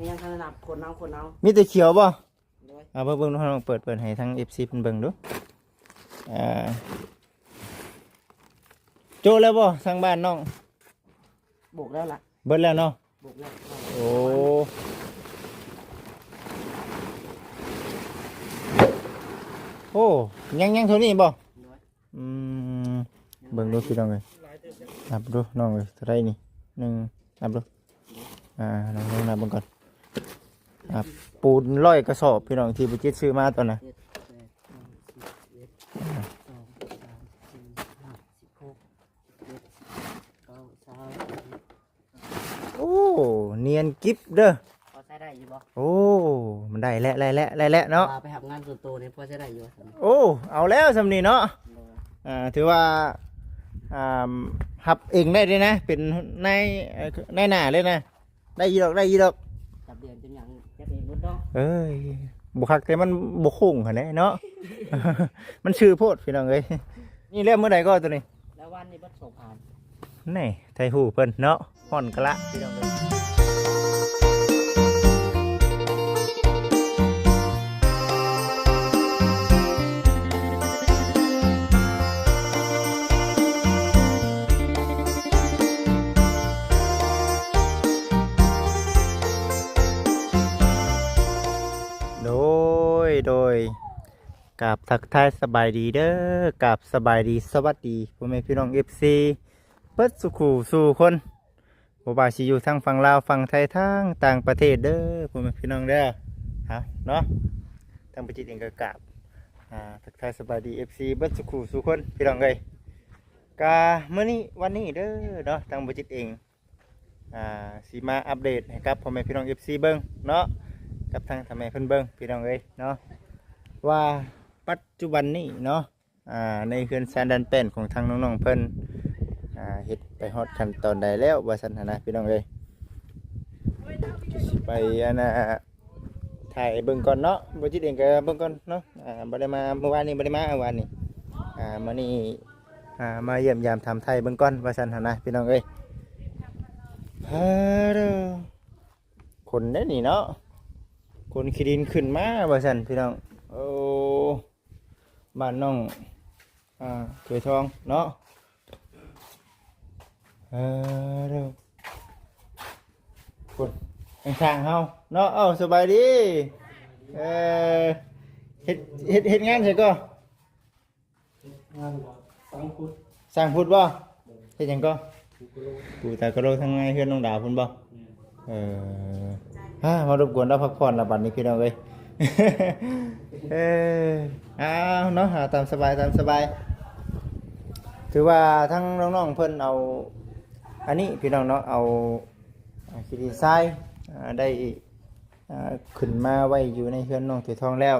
ยังขนาดคนเอา มีแต่เขียวบ่โดย เอาเบิ่งลองเปิดให้ทั้ง FC เพิ่นเบิ่งดูโจแล้วบ่ทางบ้านน้อง บุกแล้วล่ะ เบิดแล้วเนาะ บุกแล้ว โอ้โอ้ยังเท่านี้บ่ โดย อืมเบิ่งดูพี่น้องเอ้ยนับดูน้องเอ้ยเท่าไรนี่1นับดูน้องนับเบิ่งก่อนปูน100กระสอบพี่น้องที่บ่จิตซื้อมาตอนน่ะ 7 8 9 10 11 12 13 14 15 16 17 18 19 20 โอ้เนียนกิ๊บเด้อ พอใช้ได้อยู่บ่ โอ้มันได้แล้วเนาะ ไปทำงานส่วนตัวเนี่ยพอใช้ได้อยู่ โอ้เอาแล้วสำนีเนาะถือว่าหับเองได้เลยนะเป็นในหน้าเลยนะได้ยีดอก จับเดือนจนอย่างแค่เองรุ่นดอก เอ้ยบุคักแต่มันบุคุ้งค่ะเนี่ยเนาะ มันชื่อโพดพี่น้องเอ้ยนี่เริ่มเมื่อไหร่ก็ตัวนี้ แล้ววันนี้บัดส่งผ่าน นี่ไทยหูเพิ่นเนาะห่อนกะละพี่น้องเอ้ยโดยกับทักทายสบายดีเด้อกับสบายดีสวัสดีพ่อแม่พี่น้อง FC เปิดสุขสู่คนบ่ว่าสิอยู่ทางฝั่งลาวฝั่งไทยทางต่างประเทศเด้อพ่อแม่พี่น้องเด้อฮะเนาะทางประจิตเองก็กราบทักทายสบายดี FC เปิดสุขสู่คนพี่น้องเอ้ยกะมื้อนี้วันนี้เด้อเนาะทางประจิตเองสิมาอัปเดตให้กับพ่อแม่พี่น้อง FC เบิ่งเนาะกับทางทำไมเพิ่นเบิ่งพี่น้องเอ้ยเนาะว่าปัจจุบันนี้เนาะในเขื่อนแซนดันเป็นของทางน้องๆเพิ่นเฮ็ดไปฮอดขั้นตอนใดแล้วว่าซั่นนะพี่น้องเอ้ยไปถ่ายเบิ่งก่อนเนาะบ่จิตเองก็เบิ่งก่อนเนาะบ่ได้มาเมื่อวานนี้บ่ได้มาเมื่อวานนี้มื้อนี้มาเยี่ยมยามทำไทยเบิ่งก่อนว่าซั่นนะพี่น้องเอ้ยคนได้นี่เนาะคนขี้ดินขึ้นมาว่าซั่นพี่น้องโอ้บ้านน้องถวยทองเนาะเด้อคนข้างๆเฮาเนาะสบายดีเฮ็ดงานใช่ก็งานสร้างพุทธบ่เฮ็ดหยังก็ปูตากระโดดทางไงเฮือนน้องดาวพุ่นบ่มารบกวนเราพักผ่อนละบัดนี้พี่น้องเอ้ย เอาเนาะตามสบายถือว่าทั้งน้องๆเพิ่นเอาอันนี้พี่น้องเนาะเอาขี้ดินทรายได้ขึ้นมาไว้อยู่ในเฮือนน้องถือทองแล้ว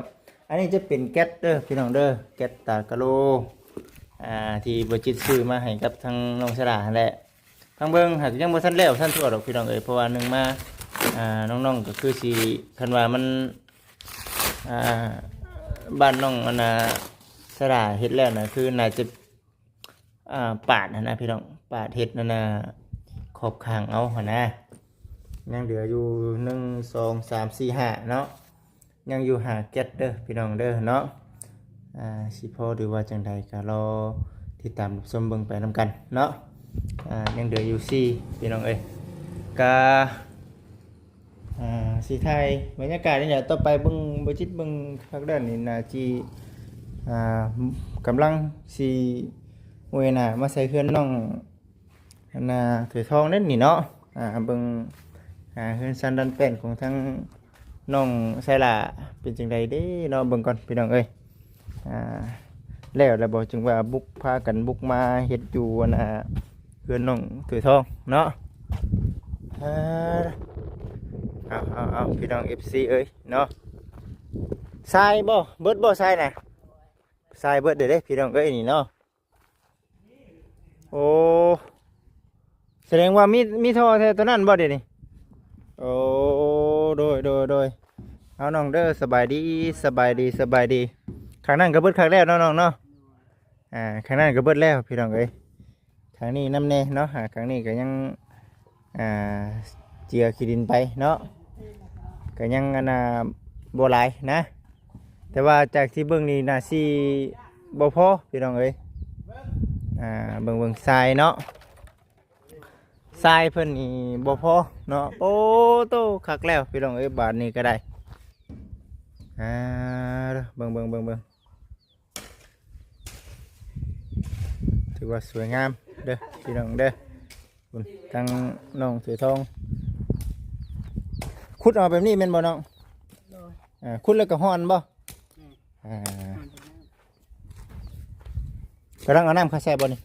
อันนี้จะเป็นแก๊สเด้อพี่น้องเด้อแก๊สตากะโลที่บ่จิตซื้อมาให้กับทางน้องสระนั่นแหละทางเบิ่งหากยังบ่ทันแล้วทันทั่วดอกพี่น้องเอ้ยเพราะว่านึงมาน้องๆก็คือสิคันว่ามันบ้านน้องสระเฮ็ดแล้วนะคือน่าจะปาดนะพี่น้องปาดเฮ็ดนั่นน่ะขอบข้างเอาหั่นนะยังเหลืออยู่1 2 3 4 5เนาะยังอยู่5 7เด้อพี่น้องเด้อเนาะสิพอหรือว่าจังใดก็รอติดตามชมเบิ่งไปนำกันเนาะยังเหลืออยู่4พี่น้องเอ้ยก็สีไทยบรรยากาศนี่แหละต่อไปเบิ่งบ่จิตเบิ่งภาคด้านนี่น่าจิกำลังสิเวน่ะมาใส่เฮือนน้องถือทองนั่นนี่เนาะเบิ่งเฮือนซันดันเป็นของทั้งน้องไซล่าเป็นจังไดเด้เนาะเบิ่งก่อนพี่น้องเอ้ยแล้วบ่จึงว่าบุกพากันบุกมาเฮ็ดอยู่เฮือนน้องถือทองเนาะเอาพี่น้อง FC เอ้ยเนาะทรายบ่เบิดบ่ทรายน่ะทรายเบิดเด้พี่น้องเอ้ยนี่เนาะโอ้แสดงว่ามีท่อแท้ตัวนั้นบ่เด้นี่โอ้โดยเอาน้องเด้อสบายดีข้างนั้นก็เบิดข้างแล้วเนาะน้องเนาะข้างนั้นก็เบิดแล้วพี่น้องเอ้ยข้างนี้น้ำแน่เนาะข้างนี้ก็ยังเจียขี้ดินไปเนาะ ก็ยังอันน่ะบ่หลายนะ แต่ว่าจากที่เบิ่งนี่น่าสิบ่พอพี่น้องเอ้ยเบิ่งทรายเนาะทรายเพิ่นนี่บ่พอเนาะโอ้โตคักแล้วพี่น้องเอ้ยบาทนี้ก็ได้เบิ่งถือว่าสวยงามเด้อพี่น้องเด้อคุณทั้งน้องเสือทองขุดเอาแบบนี้แม่นบ่น้องขุดแล้วก็ฮ้อนบ่กำลังเอาน้ำเข้าใส่บ่นี่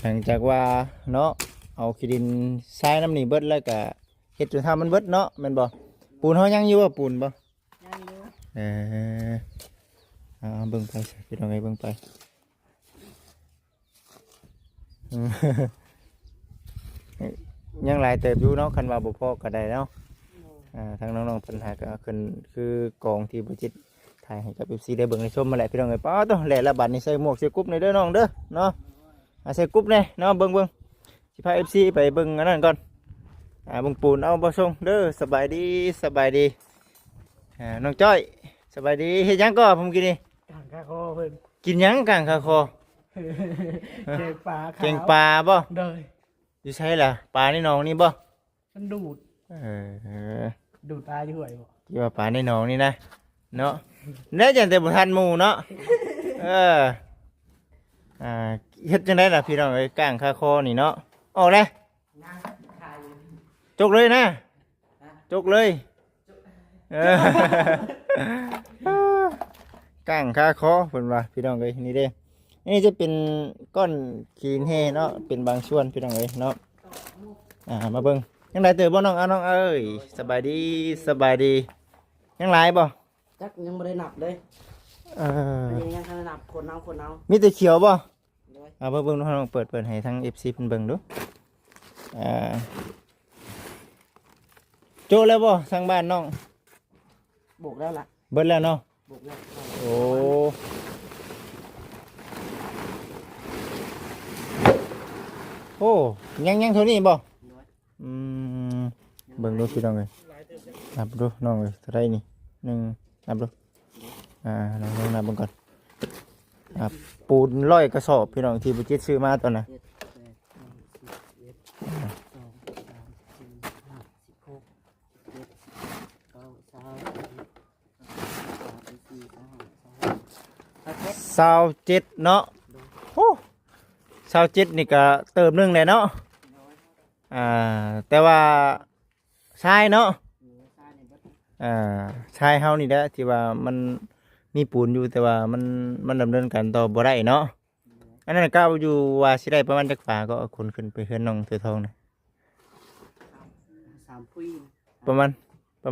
หลังจากว่าเนาะเอาขี้ดินทรายน้ำนี่เบิดแล้วก็เฮ็ดจนทำมันเบิดเนาะแม่นบ่ปูนเฮายังอยู่บ่ปูนบ่ยังอยู่เบิ่งไปพี่น้องเอ้ยเบิ่งไปยังหลายเติบอยู่เนาะคันว่าบ่พอก็ได้เนาะทางน้องๆปัญหาก็ขึ้นคือกองที่บ่จิตถ่ายให้กับ FC ได้เบิ่งได้ชมมาแหละพี่น้องเอ้ยป้าต้องแหละละบัดนี้ใส่หมวกใส่กุ๊บในเด้อน้องเด้อเนาะใส่กุ๊บแน่เนาะเบิ่งสิพา FC ไปเบิ่งอันนั้นก่อนเบิ่งปูนเอาบ่ส่งเด้อสบายดีน้องจ้อยสบายดีเฮ็ดหยังก็ผมกินนี่กางคาคอเพิ่นกินหยังกางคาคอเก่งปลาเก่งปลาบ่เด้ออยู่ใช่ล่ะปลาในหนองนี่บ่มันดูดดูดปลาอยู่ห่วยบ่คิดว่าปลาในหนองนี่นะเนาะเด้อจังแต่บ่ทันหมู่เนาะเฮ็ดจังได๋ล่ะพี่น้องเอ้ยกางคาคอนี่เนาะออกเลยจกเลยนะจกเลยกางคาคอเพิ่นว่าพี่น้องเอ้ยนี่เด้นี่จะเป็นก้อนขีนแห่เนาะเป็นบางส่วนพี่น้องเอ้ยเนาะมาเบิ่งยังไงเติบบ่น้องน้องเอ้ยสบายดียังหลายบ่จักยังบ่ได้นับเลยยังทันนับคนเอามีแต่เขียวบ่เบิ่งน้องเปิดให้ทั้ง FC เพิ่นเบิ่งดูโจแล้วบ่ทางบ้านน้องบุกแล้วล่ะเบิดแล้วเนาะบุกแล้วโอ้โอ้ยังเท่านี้บ่เบิ่งดูพี่น้องเลยนับดูน้องเลยเท่าไรนี่1นับดูน้องนับเบิ่งก่อนปูน100กระสอบพี่น้องที่บ่จิตซื้อมาตอนน่ะ27เนาะโอ้27นี่ก็เติมนึงเลยเนาะแต่ว่าชายเนาะชายเฮานี่แหละที่ว่ามันมีปูนอยู่แต่ว่ามันดำเนินการต่อบ่ได้เนาะอันนั้นก็อยู่ว่าสิได้ประมาณจักฝาก็คนขึ้นไปเฮือนน้องเสือทองนะ3ปุ้ยประ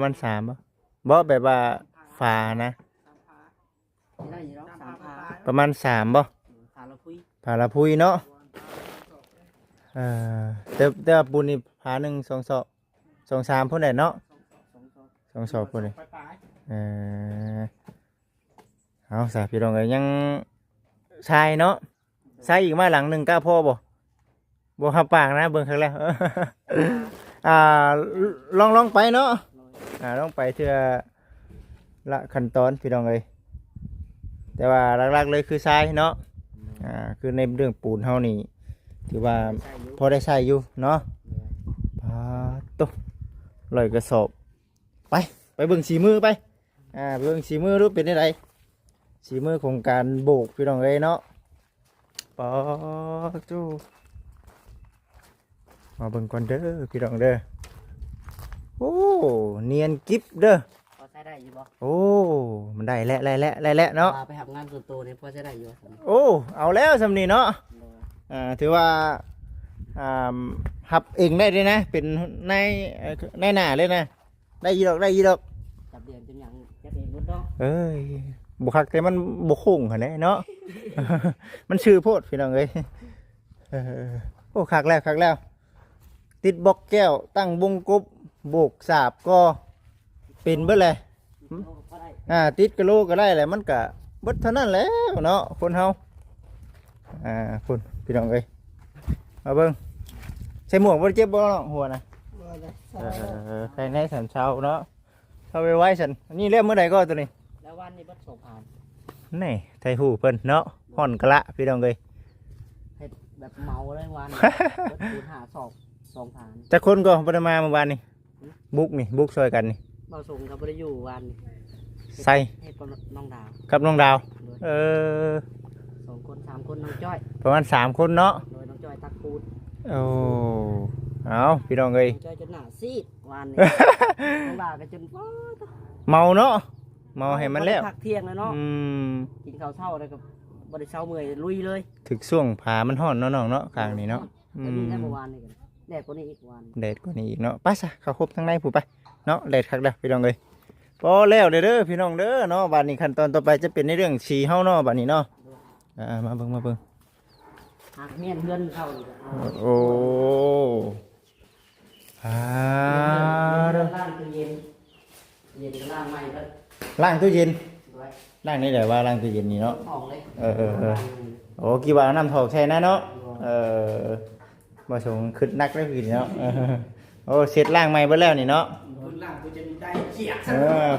มาณ3บ่แบบว่าฝานะประมาณ3บ่ผาละพุยเนาะแต่ปูนนี่ผา1 2 2 3พุ่นได้เนาะ2 2พุ่นนี่เอาซะพี่น้องเอ้ยยังชายเนาะชายอีกมาหลัง1กล้าพอบ่หับปากนะเบิ่งครั้งแล้วลองไปเนาะลองไปเทื่อละขั้นตอนพี่น้องเอ้ยแต่ว่าหลักๆเลยคือทรายเนาะคือในเรื่องปูนเฮานี่ถือว่าพอได้ใช้อยู่เนาะตุ๊100กระสอบไปเบิ่งสีมือไปเบิ่งสีมือรู้เป็นยังไงสีมือของการโบกพี่น้องเอ้ยเนาะจูมาเบิ่งก่อนเด้อพี่น้องเด้อโอ้เนียนกิ๊บเด้อพอใช้ได้อยู่บ่โอ้มันได้แล้วเนาะไปทำงานส่วนตัวนี่พอใช้ได้อยู่โอ้เอาแล้วสำนีเนาะถือว่าหับเองได้เลยนะเป็นในหน้าเลยนะได้ยีดอกจับเดือนจนยังจับเองหมดเนาะบุคักแต่มันบุคงเหรอเนาะ มันชื่อโพดพี่น้องเอ้ยโอ้คักแล้วติดบล็อกแก้วตั้งวงกบโบกสาบก็เป็นเบิดเลยติดกะโลก็ได้แหละมันกะเบิดเท่านั้นแล้วเนาะคนเฮาคุณพี่น้องเอ้ยมาเบิ่ง ส่หมวกบ่ได้เจ็บบ่เนาะหัวนะ บ่ได้ ใครในสันเช้าเนาะเข้าไปไว้ฉันอันนี้เรียกเมื่อใดก็ตัวนี้ แล้ววันนี้บัดส่งผ่าน นี่ไทยหูเพิ่นเนาะห่อนกะละพี่น้องเอ้ย เฮ็ดแบบเมาเลยวันบัดคูณหา2ผ่าน จักคนก็บ่ได้มาเมื่อวานนี่บุกช่วยกันนี่ บ่ส่งก็บ่ได้อยู่วันนี้ ใส่ เฮ็ดกับน้องดาว กับน้องดาว โดย เออ 2คน3คนน้องจ้อย ประมาณ3คนเนาะ โดยน้องจ้อยตักปูน โอ้เอาพี่น้องเอ้ย น้องจ้อยจนหน้าซีดวันนี้ น้องดาวก็จนว้า เมาเนาะเมาให้มันแล้ว พักเที่ยงแล้วเนาะ อืม กินข้าวเช้าแล้วก็บ่ได้เช้าเมื่อยลุยเลย ถึกช่วงผามันฮ้อนเนาะน้องเนาะข้างนี้เนาะ แล้วนี่ได้เมื่อวานนี่กันแดดกว่านี้อีกวัน แดดกว่านี้อีกเนาะไปซะเข้าครบทั้งในผู้ไปเนาะแดดคักแล้วพี่น้องเอ้ยพอแล้วเด้อพี่น้องเด้อเนาะบัดนี้ขั้นตอนต่อไปจะเป็นในเรื่องฉี่เฮาเนาะบัดนี้เนาะมาเบิ่ง หากเมียนเพื่อนเข้าอีกแล้ว โอ้ฮาเด้อ ล่างตู้เย็นเย็นก็ล่างใหม่แล้ว ล้างตู้เย็น ด้วย ล้างนี่แหละว่าล้างตู้เย็นนี่เนาะ ห้องเลย โอ้กี่ว่าน้ำถอกใช่นะเนาะบ่สงคึดนักได้พี่เนาะโอ้เสร็จล้างใหม่เบิดแล้วนี่เนาะ พื้นล่างกูจะมีได้เขียก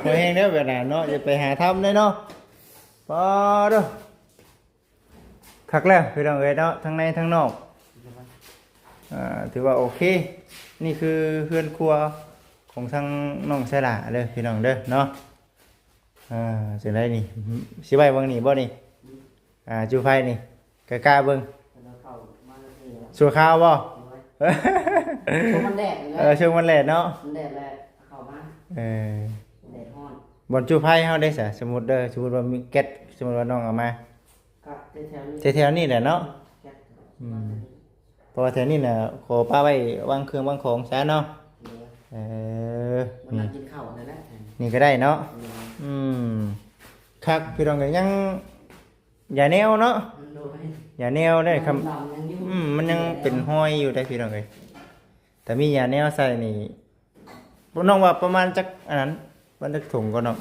พอแห้งเด้อเวลาเนาะจะไปหาทำได้เนาะพอเด้อคักแล้วพี่น้องเอ้ยเนาะทั้งในทั้งนอกถือว่าโอเคนี่คือเพื่อนครัวของทางน้องไสล่าเด้อพี่น้องเด้อเนาะจังไดนี่สิไว้เบิ่งนี่บ่นี่จูไฟนี่กล้าเบิ่งสัวข้าวบ่ ช่วงมันแดดเลย ช่วงวันแลดเนาะ มันแดดแล้วเข้ามาแดดฮ้อน บ่จูไฟเฮาได้ซะสมมุติเด้อสมมุติว่ามีแก๊สสมมุติว่าน้องเอามา กับแถวนี้ แถวๆนี้แหละเนาะเพราะว่าแถวนี้น่ะขอป้าไว้วางเครื่องวางของซะเนาะ มันนั่งกินข้าวนั่นแหละ นี่ก็ได้เนาะคักพี่น้องก็ยังอย่าแนวเนาะ โดย อย่าแนวได้คำ ดำยังอยู่ มันยังเป็นห้อยอยู่ได้พี่น้องเอ้ยแต่มีอย่าแนวใส่นี่บ่น้องว่าประมาณจักอันนั้นวันจักถุงก็เนาะ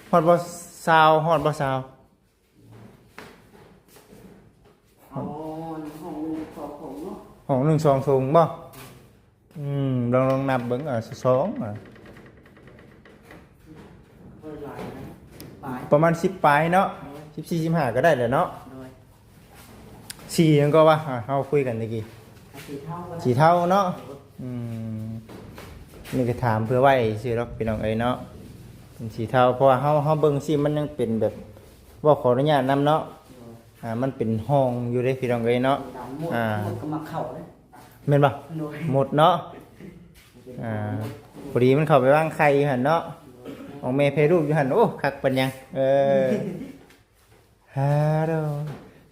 ฮอดบ่ซาวฮอดบ่ซาว อ๋อห้องนึงของเนาะ ห้องหนึ่งสองถุงบ่ลองนับเบิ่งสอง เพิ่นหลายนะปลาย ประมาณ10ปลายเนาะ14 15ก็ได้แหละเนาะ โดย 4ยังก็ว่าเฮาคุยกันตะกี้ สีเท่ากัน สีเท่าเนาะนี่ก็ถามเพื่อไว้ชื่อดอกพี่น้องเอ้ยเนาะเป็นสีเท่าเพราะว่าเฮาเบิ่งสิมันยังเป็นแบบบ่ขออนุญาตนำเนาะมันเป็นห้องอยู่เด้พี่น้องเอ้ยเนาะ ดำหมดก็มาเข้าเลย แม่นบ่ โดย หมดเนาะพอดีมันเข้าไปวางไข่อยู่หั่นเนาะของแม่เพลูกอยู่หั่นโอ้คักปันยังฮาโด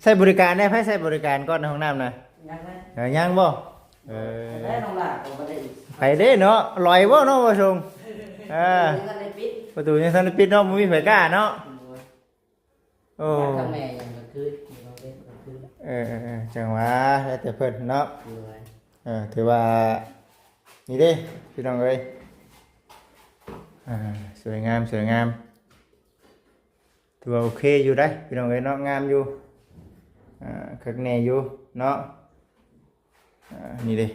ใช้บริการได้ไผใช้บริการก่อนในห้องน้ำนะ ยังไง ยังบ่ ได้น้องหลานก็บ่ได้ ไปเด้เนาะลอยบ่เนาะบ่ชงยังได้ปิด ประตูยังทันได้ปิดเนาะบ่มีไผกล้าเนาะโอ้ ทางแม่ยังก็คือเราได้ก็คือ จังหวะแล้วแต่เพิ่นเนาะ เลย ถือว่านี่เด้พี่น้องเอ้ยสวยงามถือว่าโอเคอยู่ได้พี่น้องเอ้ยเนาะงามอยู่คักแน่อยู่เนาะนี่เด้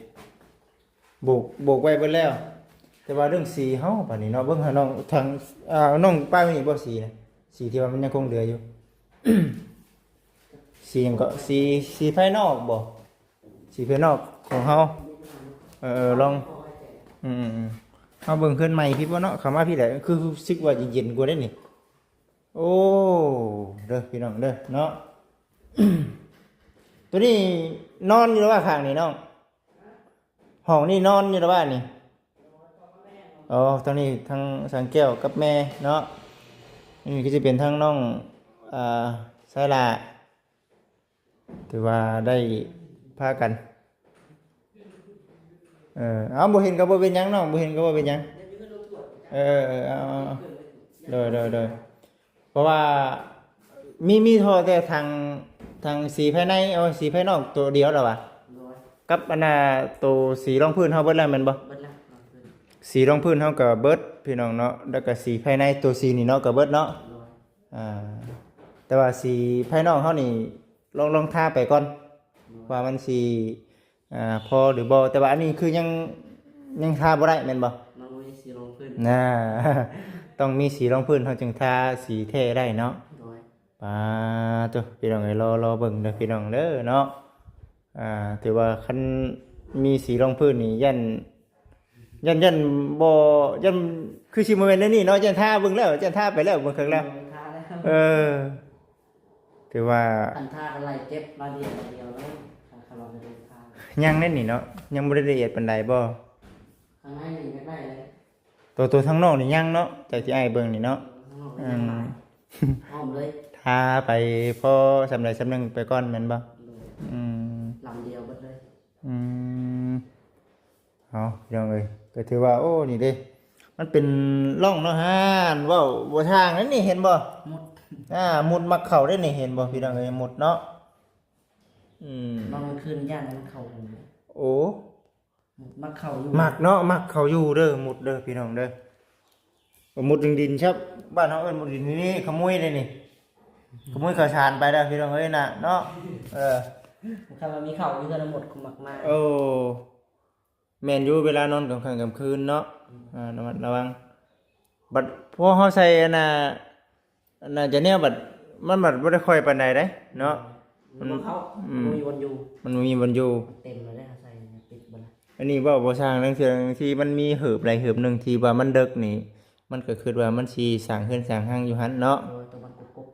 โบกไว้เบิดแล้วแต่ว่าเรื่องสีเฮาบัดนี้เนาะเบิ่งหาน้องทางน้องป้ามีบ่สีนะสีที่ว่ามันยังคงเหลืออยู่ สีหยังก็สีภายนอกบ่สีภายนอกของเฮาลองเฮาเบิ่งขึ้นใหม่พี่บ่เนาะเข้ามาพี่แหละคือรู้สึกว่าเย็นๆกว่าได้นี่โอ้เด้อพี่น้องเด้อเนาะ ตัวนี้นอนอยู่ระหว่างข้างนี่น้องห้องนี่นอนอยู่ระหว่างนี่อ๋อตอนนี้ทางสังแก้วกับแม่เนาะนี่ก็จะเป็นทางน้องสายลาถือว่าได้พากันเอาบ่เห็นก็บ่เป็นหยังน้องบ่เห็นก็บ่เป็นหยังเอาโดยเพราะว่ามีโทอแต่ทางสีภายในเอาสีภายนอกตัวเดียวแล้ววะกับอันน่ะตัวสีรองพื้นเฮาเบิดแล้วแม่นบ่สีรองพื้นเฮาก็เบิดพี่น้องเนาะแล้วก็สีภายในตัวสีนี่เนาะก็เบิดเนาะแต่ว่าสีภายนอกเฮานี่ลองทาไปก่อนว่ามันสิ พอหรือบ่แต่ว่าอันนี้คือยังทาบ่ได้แม่นบ่ มันมีสีรองพื้น น่า ต้องมีสีรองพื้นเขาจึงทาสีเท่ได้เนาะ โดย ปาตัวพี่น้องเอ้ยรอเบิ่งเด้อพี่น้องเด้อเนาะถือว่าคันมีสีรองพื้นนี่ยันบ่ยันคือสิบ่แม่นอันนี่เนาะยันทาเบิ่งแล้วยันทาไปแล้วเบิ่งครั้งแล้ว ทาแล้ว เออถือว่า อันทาอะไรเจ็บมาเดียวเลยถ้าเราไปดูทา ยังแน่นนี่เนาะยังบ่ได้ละเอียดปานใดบ่ ข้างในนี่ไม่ได้เลย ตัวทั้งนอกนี่ยังเนาะจากที่อ้ายเบิ่งนี่เนาะ อ้อมเลย ทาไปพอสำใดสำหนึงไปก่อนแม่นบ่อืม ลำเดียวหมดเลย อืมเอาพี่น้องเอ้ยก็ถือว่าโอ้นี่เด้มันเป็นร่องเนาะฮะเว้าบ่ทางนั้นนี่เห็นบ่ หมด หมุดมักเข้าได้นี่เห็นบ่พี่น้องเอ้ยหมุดเนาะบางคืนย่านมันเข่าหู โอ้ มักเข่าอยู่ มักเนาะมักเข้าอยู่เด้อหมุดเด้อพี่น้องเด้อหมุดดินครับบ้านเฮาเอิ้นหมุดดินนี่ขโมยได้นี่ขโมยข้าวสารไปเด้อพี่น้องเอ้ยน่ะเนาะถ้ามันมีเข่าอยู่ก็หมดคุมมาก โอ้แม่นอยู่เวลานอนกลางค่ำกลางคืนเนาะระมัดระวังบัดพอเฮาใส่อันน่ะจะแนวบัดมันบัดบ่ได้ค่อยปานใดเด้เนาะ มันเข้ามันมีวนอยู่ มันมีบนอยู่ เต็มเลยใส่ปิดบน อันนี้เว้าบ่สร้างจังซี่ที่มันมีหืบหลายหืบหนึงที่ว่ามันดึกนี่มันก็คิดว่ามันสิสร้างเฮือนสร้างห้างอยู่หั่นเนาะโดยตัวมันกุ๊ก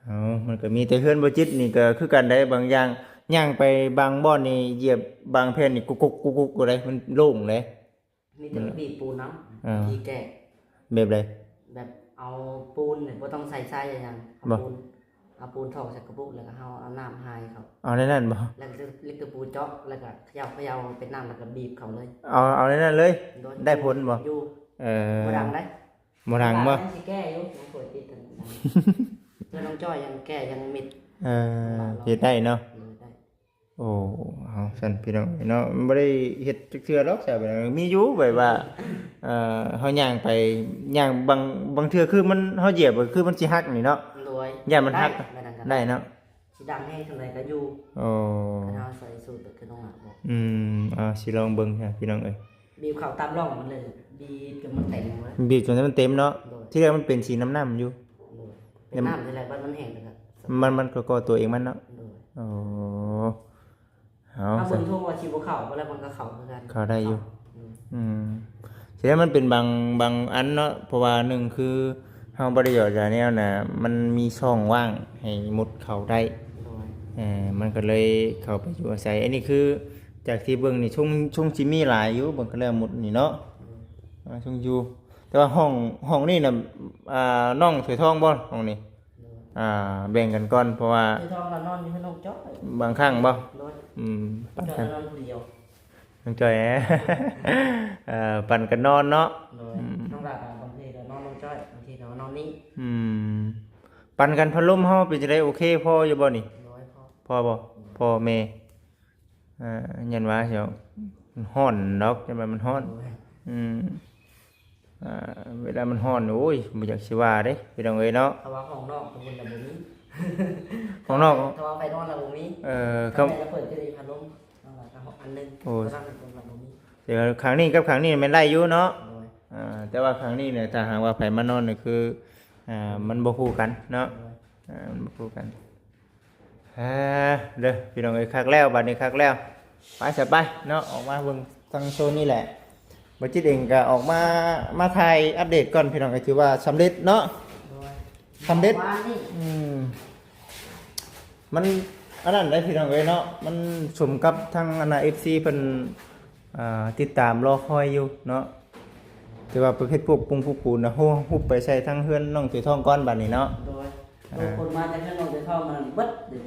เอามันก็มีแต่เฮือนบ่จิตนี่ก็คือกันได้บางอย่างย่างไปบางบ่อนนี่เหยียบบางแผ่นนี่กุกๆๆได้มันโล่งเลย มีแต่บีบปูน้ำทีแกะ แบบใด แบบเอาปูนเนี่ยว่าต้องใส่ไส้อย่างเอาปูนถอกใส่กระปุกแล้วก็เอาน้ำหายเขา เอาในนั้นบ่ แล้วก็ลิกปูเจาะแล้วก็เขย่าเป็นน้ำแล้วก็บีบเขาเลย เอาในนั้นเลย ได้ผลบ่ อยู่ เออ บ่ดังได้ บ่ดังบ่ สิแก้อยู่ยังป่วยติดกันเพื่อนน้องจ้อยยังแก้ยังมิด เฮ็ดได้เนาะ ได้ โอ้เอาซั่นพี่น้องเนาะมันบ่ได้เฮ็ดจักเทื่อหรอกใช่บ่มีอยู่แบบว่าเฮาย่างไปย่างบางเทื่อคือมันเฮาเหยียบคือมันสิหักนี่เนาะ รวย ย่ามันหักได้เนาะ สิดังให้ทางไหนก็อยู่ โอ้ เอาใส่สูตรคือน้องอ่ะบอก สิลองเบิ่งฮะพี่น้องเอ้ย บีบเข่าตามร่องมันเลยบีบจนมันเต็มเลย บีบจนมันเต็มเนาะที่แรกมันเป็นสีน้ำอยู่ เป็นน้ำที่ไรบ้านมันแห้งเลยครับ มันก็ตัวเองมันเนาะโอ้เอา ถ้าเบิ่งทั่วว่าชีวเข่าก็แล้วมันก็เข่าเหมือนกัน เข้าได้อยู่ทีนี้มันเป็นบางอันเนาะเพราะว่าหนึ่งคือเฮาบ่ได้หยอดยาแนวน่ะมันมีช่องว่างให้มุดเข้าได้มันก็เลยเข้าไปอยู่อาศัยอันนี้คือจากที่เบิ่งนี่ช่วงสิมีหลายอยู่เบิ่งก็แล้วหมดนี่เนาะช่วงอยู่แต่ว่าห้องนี่น่ะน้องสวยทองบ่ห้องนี้แบ่งกันก่อนเพราะว่า คือทองเรานอนอยู่ที่น้องจ้อย บางครั้งบ่ ปั่นกันนอนคนเดียว น้องจอยปั่นกันนอนเนาะ น้องดาบางทีเรานอนน้องจ้อยบางทีเรานอนนี่ ปั่นกันพัดลมเฮาเป็นจังได๋โอเคพออยู่บ่นี่พอบ่พอแม่ยันว่าเสียวมันร้อนดอกจังว่ามันร้อนเวลามันร้อนโอ้ยบ่อยากสิว่าเด้พี่น้องเอ้ยเนาะ ถ้าว่าของนอกตรงบนระบบนี้ ของนอก ถ้าว่าไปนอนระบบนี้ ครับ เปิดจะได้พัดลมน้องดาบอันนึงตั้งตรงระบบนี้ เดี๋ยวครั้งนี้กับครั้งนี้มันได้อยู่เนาะแต่ว่าครั้งนี้เนี่ยถ้าหากว่าไผมานอนเนี่ยคือมันบ่คู่กันเนาะมันบ่คู่กันเด้อพี่น้องเอ้ยคักแล้วบัดนี้คักแล้วไปเสร็จไปเนาะออกมาเบิ่งทางโซนนี่แหละบ่จิตเองก็ออกมาถ่ายอัปเดตก่อนพี่น้องก็ถือว่าสำเร็จเนาะสำเร็จมันอันนั้นได้พี่น้องเอ้ยเนาะมันสมกับทางFC เพิ่นติดตามรอคอยอยู่เนาะแต่ว่าประเภทพวกปุ้งพวกปูนนะฮุบไปใส่ทั้งเฮือนน้องถือทองก้อนบัดนี้เนาะโดยคนมาจากเรื่องน้องถือทองมันเบิดดิ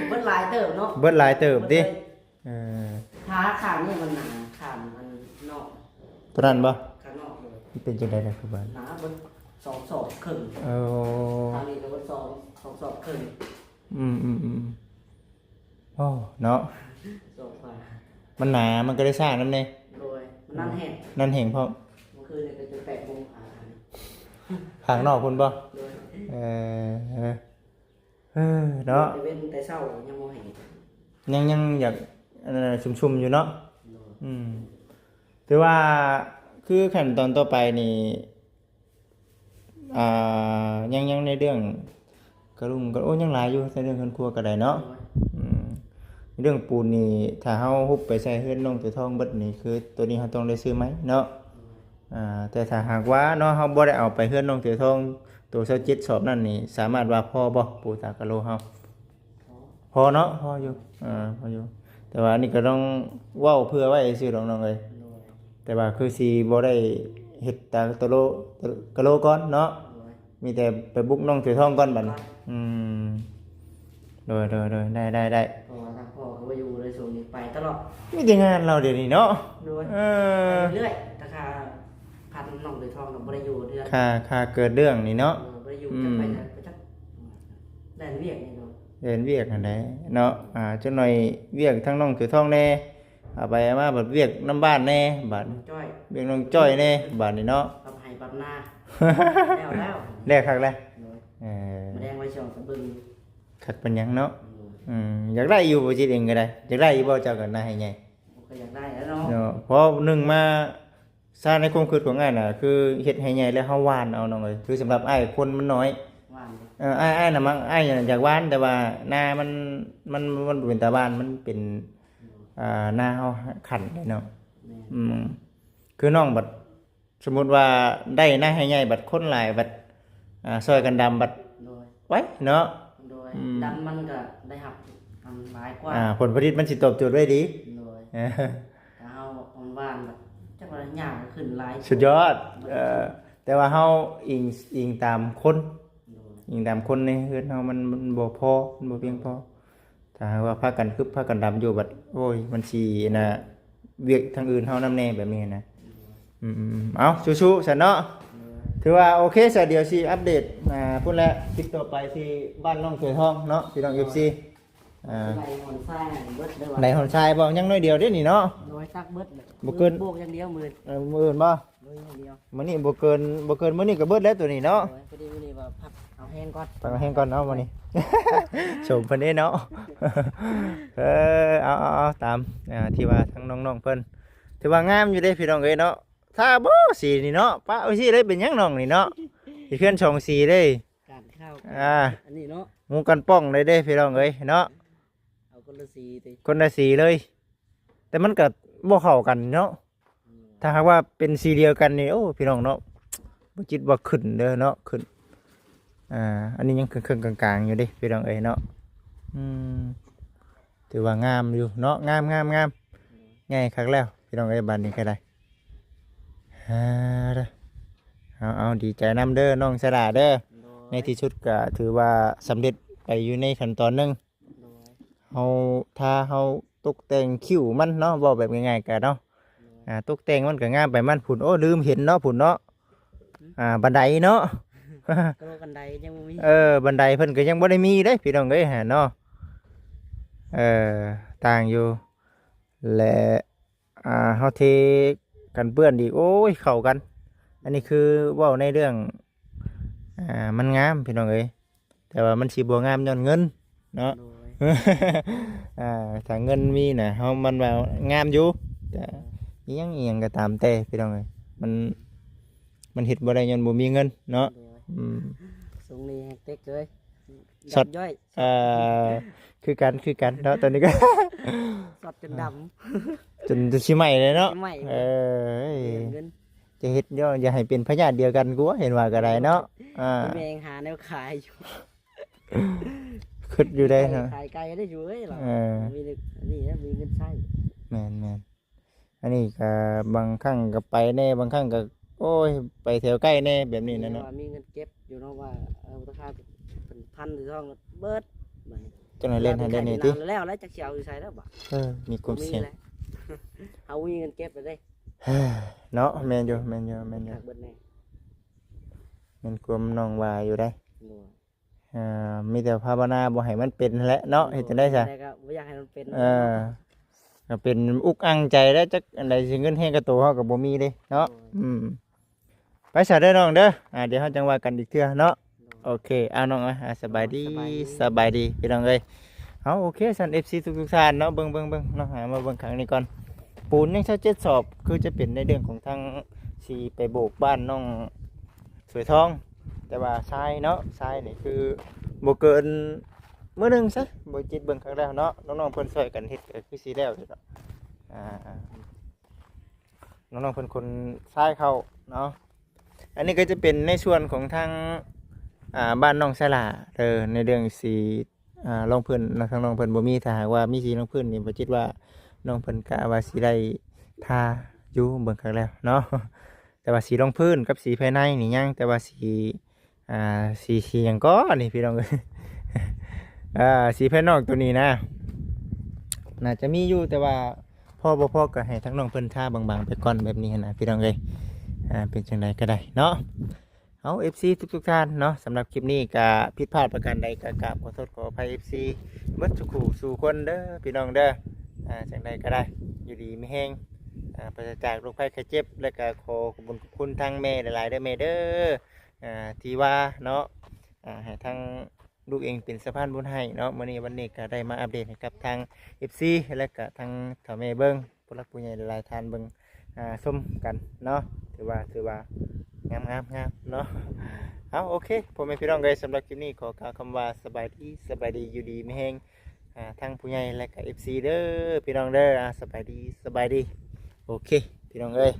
เบิดหลายเติบเนาะ เบิดหลายเติบดิขาขานี่มันหนาขามันนอก ตัวนั้นบ่ข้างนอกเลย มันเป็นจังได๋ล่ะคือบ้านหนาเบิด2 ศอกครึ่งทางนี้ก็เบิด2 ศอกครึ่งโอ้เนาะศอกฝ่ามันหนามันก็ได้สร้างนำแน่โดยนั่นแห้งนั่นแห้งพร้อมเมื่อคืนนี่ก็จะ8 โมงข้างนอกพุ่นบ่เนาะแต่เว้นแต่เช้ายังบ่แห้ง ยังอยากชุมๆอยู่เนาะ โดย อืมแต่ว่าคือขั้นตอนต่อไปนี่ยังในเรื่องกระลุงก็โอ้ยังหลายอยู่ในเรื่องคนครัวก็ได้เนาะ โดย อืมเรื่องปูนนี่ถ้าเฮาฮุบไปใส่เฮือนน้องตัวทองเบิดนี่คือตัวนี้เฮาต้องได้ซื้อไหมเนาะแต่ถ้าหากว่าเนาะเฮาบ่ได้เอาไปเฮือนน้องตัวทองตัว27สอบนั่นนี่สามารถว่าพอบ่ปูตากะโลเฮาพอเนาะพออยู่พออยู่แต่ว่าอันนี้ก็ต้องเว้าเพื่อไว้ซื่อน้องๆเอ้ย โดย แต่ว่าคือสิบ่ได้เฮ็ดตากะโลกะโลก่อนเนาะ โดย มีแต่ไปบุกน้องตัวทองก่อนบัดนี้อืมโดยได้ เพราะว่าทางพ่อเขาไปอยู่ในช่วงนี้ไปตลอด มีแต่งานเราเดี๋ยวนี้เนาะ โดย เอ ไป อ เรื่อยๆราคาพันน้องโดยทองกับบริยูเดือน ค่าเกิดเรื่องนี่เนาะ บริยูจะไปจะแดนเวียกนี่เนาะ เรียนเวียกอันใดเนาะจักหน่อยเวียกทั้งน้องตัวทองแน่เอาไปเอามาบัดเวียกน้ำบ้านแน่บัด จ้อย เวียกน้องจ้อยแน่บัดนี่เนาะ ปรับให้ปรับหน้าแล้ว แลกคักเลย โดย เออ มาแดงไว้ช่องสะบึง คักเป็นหยังเนาะอยากได้อยู่บ่จิตเองก็ได้อยากได้อยู่บ่เจ้าก็น่าให้ใหญ่ ผมก็อยากได้แล้วเนาะ เนาะเพราะหนึ่งมาสร้างในความคิดของอ้ายน่ะคือเฮ็ดให้ใหญ่แล้วเฮาหวานเอาน้องเอ้ยคือสำหรับอ้ายคนมันน้อย ว่านเลย อ้ายน่ะมั้งอ้ายอยากหวานแต่ว่าหน้ามันบ่เป็นตาบ้านมันเป็นหน้าเฮาขันเลยเนาะ แม่ คือน้องบัดสมมุติว่าได้หน้าให้ใหญ่บัดคนหลายบัดซอยกันดำบัด โดย ไว้เนาะ โดยดันมันก็ได้หับทำร้ายกว่า ผลผลิตมันสิตอบโจทย์ไว้ดี โดยถ้าเอาว่านแบบจักว่าหยาขึ้นหลาย สุดยอดแต่ว่าเฮาอิงตามคน โดย อิงตามคนในเฮือนเฮามันบ่พอมันบ่เพียงพอถ้าหากว่าพากันพากันดำอยู่บัดโอ้ยมันสิน่ะเวียกทางอื่นเฮานำแน่แบบนี้นะเอาสู้ๆซั่นเนาะถือว่าโอเคซะเดี๋ยวสิอัปเดตพุ่นแหละคลิปต่อไปที่บ้านน้องเสือทองเนาะพี่น้อง FC ในหอนทรายเบิดเลยว่ะ ในหนทรายบ่ยังน้อยเดียวเด้นี่เนาะ โดยซักเบิดเลย บ่เกิน โบกอย่างเดียวมือ มื้ออื่นบ่ โดยอย่างเดียว มื้อนี้บ่เกินมื้อนี้ก็เบิดแล้วตัวนี้เนาะ โดยพอดีวันนี้ว่าพักเอาแห้งก่อน ฟังให้ก่อนเนาะมื้อนี้ ชมเพิ่นเด้เนาะ เอาตามที่ว่าทั้งน้องๆเพิ่นถือว่างามอยู่เด้พี่น้องเอ้ยเนาะถ้าบ่สีนี่เนาะป้าเอาสิได้เป็นหยังน้องนี่เนาะสิเพื่อนช่องสีเด้ การข้าว อันนี้เนาะ หมู่กันป้องเลยเด้พี่น้องเอ้ยเนาะ เอาคนละสีติ คนละสีเลย แต่มันก็บ่เข้ากันเนาะถ้าหากว่าเป็นสีเดียวกันนี่โอ้พี่น้องเนาะบ่จิตว่าขึ้นเด้อเนาะขึ้นอันนี้ยังครึ่งๆกลางๆอยู่เด้พี่น้องเอ้ยเนาะถือว่างามอยู่เนาะงามง่ายคักแล้วพี่น้องเอ้ยบ้านนี้ก็ได้เอาดีใจนำเด้อน้องสระเด้อในที่สุดก็ถือว่าสำเร็จไปอยู่ในขั้นตอนหนึง โดย ถ้าเฮาตกแต่งคิ้วมันเนาะเว้าแบบง่ายๆก็เนาะตกแต่งมันก็งามไปมันผุนโอ้ลืมเห็นเนาะผุนเนาะบันไดเนาะ กระโดดกันไดยังบ่มี บันไดเพิ่นก็ยังบ่ได้มีเด้พี่น้องเอ้ยเนาะต่างอยู่และเฮาเทกันเปื้อนอีกโอ้ยเข้ากัน อันนี้คือเว้าในเรื่องมันงามพี่น้องเอ้ยแต่ว่ามันสิบ่งามย้อนเงินเนาะ โดย ถ้าเงินมีน่ะเฮามันว่างามอยู่แต่อีหยังก็ตามแต่พี่น้องเอ้ยมันเฮ็ดบ่ได้ย้อนบ่มีเงินเนาะ โดย Ừ. ทรงนี้เต็กเลย สด ย่อย คือกันเนาะตอนนี้ก็ สดจนด จนสิใหม่เลยเนาะ สิใหม่ ำเงิน จะเฮ็ดเดี๋ยวอย่าให้เป็นพญาติเดียวกันกูว่าเห็นว่าก็ได้เนาะแมงหาแนวขายอยู่ คิดอยู่ได้เนาะ ขายไก่ได้อยู่เอ้ยหรอ เออ มีนี่นะมีเงินใช้ แม่นอันนี้ก็บางครั้งก็ไปแน่บางครั้งก็โอ้ยไปแถวใกล้แน่แบบนี้นะเนาะ ว่ามีเงินเก็บอยู่เนาะว่าราคาเป็นพันหรือทองเบิด จังได๋เล่นให้ได้นี่ติ แล้วจักสิเอาอยู่ใช้แล้วบ่ มีความเสี่ยง เอามีเงินเก็บไปเลย เนาะแม่นอยู่ หักเบิดแน่ แม่นความน้องว่าอยู่ได้ โดย มีแต่ภาวนาบ่ให้มันเป็นแหละเนาะเฮ็ดจังได๋ซะ แต่ก็บ่อยากให้มันเป็น ก็เป็นอุกอังใจแล้วจักอันใดสิเงินแฮงกระโตเฮาก็บ่มีเด้เนาะไปซะเด้อน้องเด้อเดี๋ยวเฮาจังว่ากันอีกเทื่อเนาะโอเคเอาน้องสบายดีพี่น้องเอ้ยเฮ เอาโอเคสัน FC ทุกๆท่านเนาะเบิ่งเนาะหามาเบิ่งครั้งนี้ก่อนปูนยังชัดเจนสอบคือจะเป็นในเรื่องของทางสีไปโบกบ้านน้องสวยทองแต่ว่าทรายเนาะทรายนี่คือบ่เกินมื้อหนึงซะบ่จิตเบิ่งครั้งแล้วเนาะน้องๆเพิ่นช่วยกันเฮ็ดก็คือสิแล้วเนาะน้องๆเพิ่นคนทรายเข้าเนาะอันนี้ก็จะเป็นในส่วนของทางบ้านน้องสลาในเรื่องสีรองพื้นทางน้องเพิ่นบ่มีถ้าหากว่ามีสีรองพื้นนี่บ่คิดว่าน้องเพิ่นกะว่าสิได้ทาอยู่เบิ่งครั้งแล้วเนาะแต่ว่าสีรองพื้นกับสีภายในนี่ยังแต่ว่าสีสีหยังก็นี่พี่น้องเอ้ยสีภายนอกตัวนี้นะน่าจะมีอยู่แต่ว่าพอบ่พอก็ให้ทั้งน้องเพิ่นทาบางๆไปก่อนแบบนี้นะพี่น้องเอ้ยเป็นจังไดก็ได้เนาะเอา FC ทุกท่านเนาะสำหรับคลิปนี้ก็ผิดพลาดประการใดก็กราบขอโทษขออภัย FC เบิดทุกคู่สู่คนเด้อพี่น้องเด้อจังใดก็ได้อยู่ดีไม่แห้งปราศจากโรคภัยไข้เจ็บและก็ขอขอบคุณทางแม่หลายๆเด้อแม่เด้อที่ว่าเนาะให้ทางลูกเองเป็นสะพานบุญให้เนาะวันนี้ก็ได้มาอัปเดตให้กับทาง FC และก็ทางพ่อแม่เบิ่งผู้หลักผู้ใหญ่หลายๆท่านเบิ่งชมกันเนาะถือว่างามเนาะเอาโอเคผมเป็นพี่น้องเลยสำหรับคลิปนี้ขอกล่าวคำว่าสบายดีอยู่ดีไม่แห้งทั้งผู้ใหญ่และก็ FC เด้อพี่น้องเด้อสบายดีโอเคพี่น้องเอ้ย